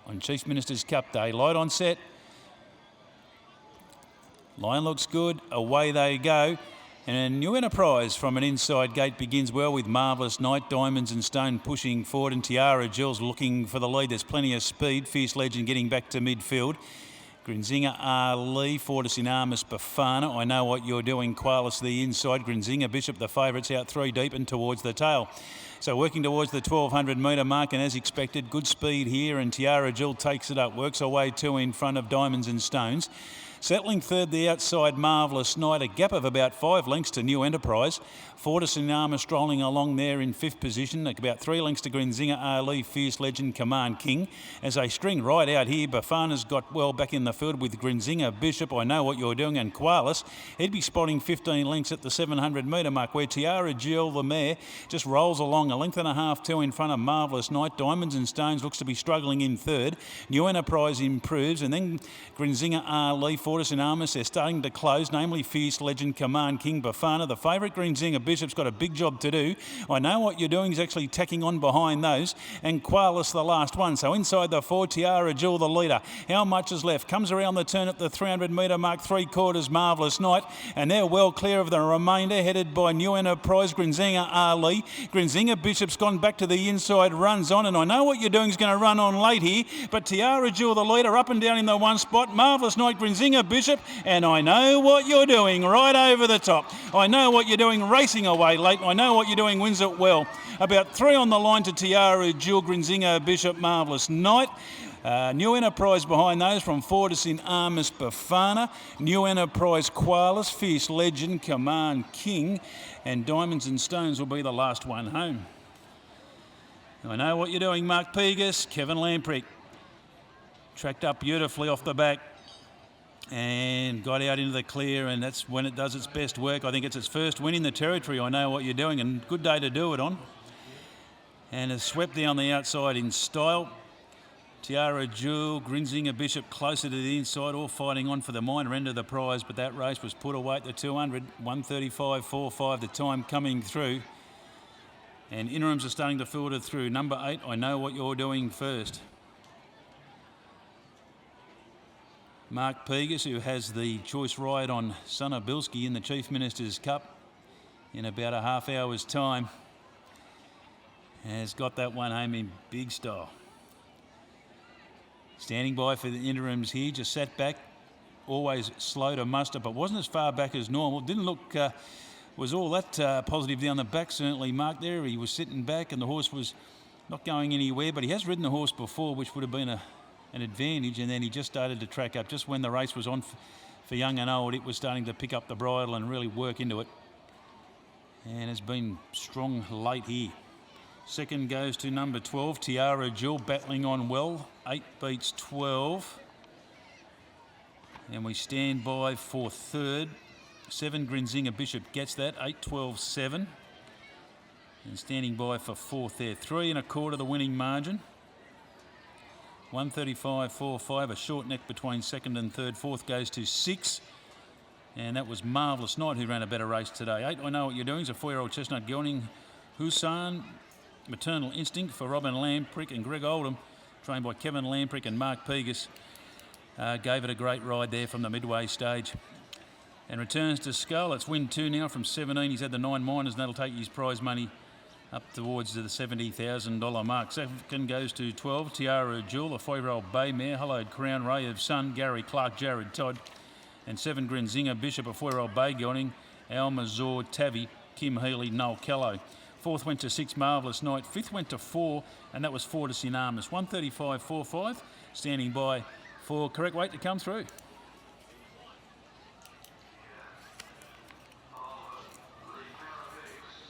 on Chief Minister's Cup Day. Light on set. Line looks good. Away they go. And a New Enterprise from an inside gate begins well with Marvellous Night, Diamonds and Stone pushing forward, and Tiara Jill's looking for the lead. There's plenty of speed. Fierce Legend getting back to midfield. Grinzinga Ali, Fortis in Armis Bafana. I Know What You're Doing, Qualis the inside. Grinzinga Bishop, the favourites, out 3 deep and towards the tail. So working towards the 1200 metre mark, and as expected, good speed here, and Tiara Jill takes it up, works her way 2 in front of Diamonds and Stones. Settling third, the outside Marvellous Night, a gap of about 5 lengths to New Enterprise. Fortis in Armour strolling along there in 5th position, about 3 lengths to Grinzinga Ali, Fierce Legend, Command King. As they string right out here, Bafana's got well back in the field with Grinzinga Bishop, I Know What You're Doing, and Qualis. He'd be spotting 15 lengths at the 700 metre mark, where Tiara Jill, the mare, just rolls along a length and a half, 2 in front of Marvellous Night. Diamonds and Stones looks to be struggling in third. New Enterprise improves, and then Grinzinga Ali, Fortis in Armis, they're starting to close, namely Fierce Legend, Command King, Bafana. The favourite Grinzinga Bishop's got a big job to do. I Know What You're Doing is actually tacking on behind those, and Qualis the last one. So inside the 4, Tiara Jill the leader. How much is left? Comes around the turn at the 300 metre mark, 3/4 Marvellous Night, and they're well clear of the remainder, headed by New Enterprise, Grinzinga Ali. Grinzinga Bishop's gone back to the inside, runs on, and I Know What You're Doing is going to run on late here, but Tiara Jill the leader up and down in the one spot. Marvellous Night, Grinzinga Bishop, and I Know What You're Doing right over the top. I Know What You're Doing racing away late. I Know What You're Doing wins it well. About 3 on the line to Tiara Jill, Grinzinga Bishop, Marvellous Night. New Enterprise behind those from Fortis in Armis Bafana. New Enterprise Qualis, Fierce Legend, Command King, and Diamonds and Stones will be the last one home. I Know What You're Doing, Mark Pegas, Kevin Lamprick. Tracked up beautifully off the back and got out into the clear, and that's when it does its best work. I think it's its first win in the territory, I Know What You're Doing, and good day to do it on. And has swept down the outside in style. Tiara Jewel, Grinzinga Bishop closer to the inside, all fighting on for the minor end of the prize, but that race was put away at the 200, 1:35.45 the time coming through. And interims are starting to filter through. Number 8, I Know What You're Doing first. Mark Pegas, who has the choice ride on Sonobilski in the Chief Minister's Cup in about a half hour's time, has got that one home in big style. Standing by for the interims here, just sat back, always slow to muster, but wasn't as far back as normal. Didn't look, was all that positive down the back, certainly, Mark, there. He was sitting back and the horse was not going anywhere, but he has ridden the horse before, which would have been an advantage, and then he just started to track up. Just when the race was on for young and old, it was starting to pick up the bridle and really work into it, and has been strong late here. Second goes to number 12, Tiara Jill, battling on well. 8 beats 12. And we stand by for third. 7, Grinzinga Bishop gets that, 8-12-7. And standing by for fourth there, 3 1/4 the winning margin. 1:35.45, a short neck between second and third. Fourth goes to 6. And that was Marvellous Night, who ran a better race today. 8, I Know What You're Doing, is a 4-year-old chestnut gelding. Husan, Maternal Instinct for Robin Lamprick and Greg Oldham, trained by Kevin Lamprick and Mark Pegas, gave it a great ride there from the midway stage. And returns to Skull. It's win 2 now from 17. He's had the 9 minors, and that'll take his prize money up towards the $70,000 mark. Second goes to 12, Tiara Jewel, a 4-year-old bay mare. Hallowed Crown, Ray of Sun, Gary Clark, Jared Todd. And 7, Grinzinga Bishop, a 4-year-old bay gelding. Almazor, Tavi, Kim Healy, Noel Callow. Fourth went to 6, Marvellous Night. Fifth went to 4, and that was Fortis in Armis. 1:35.45, standing by for correct weight to come through.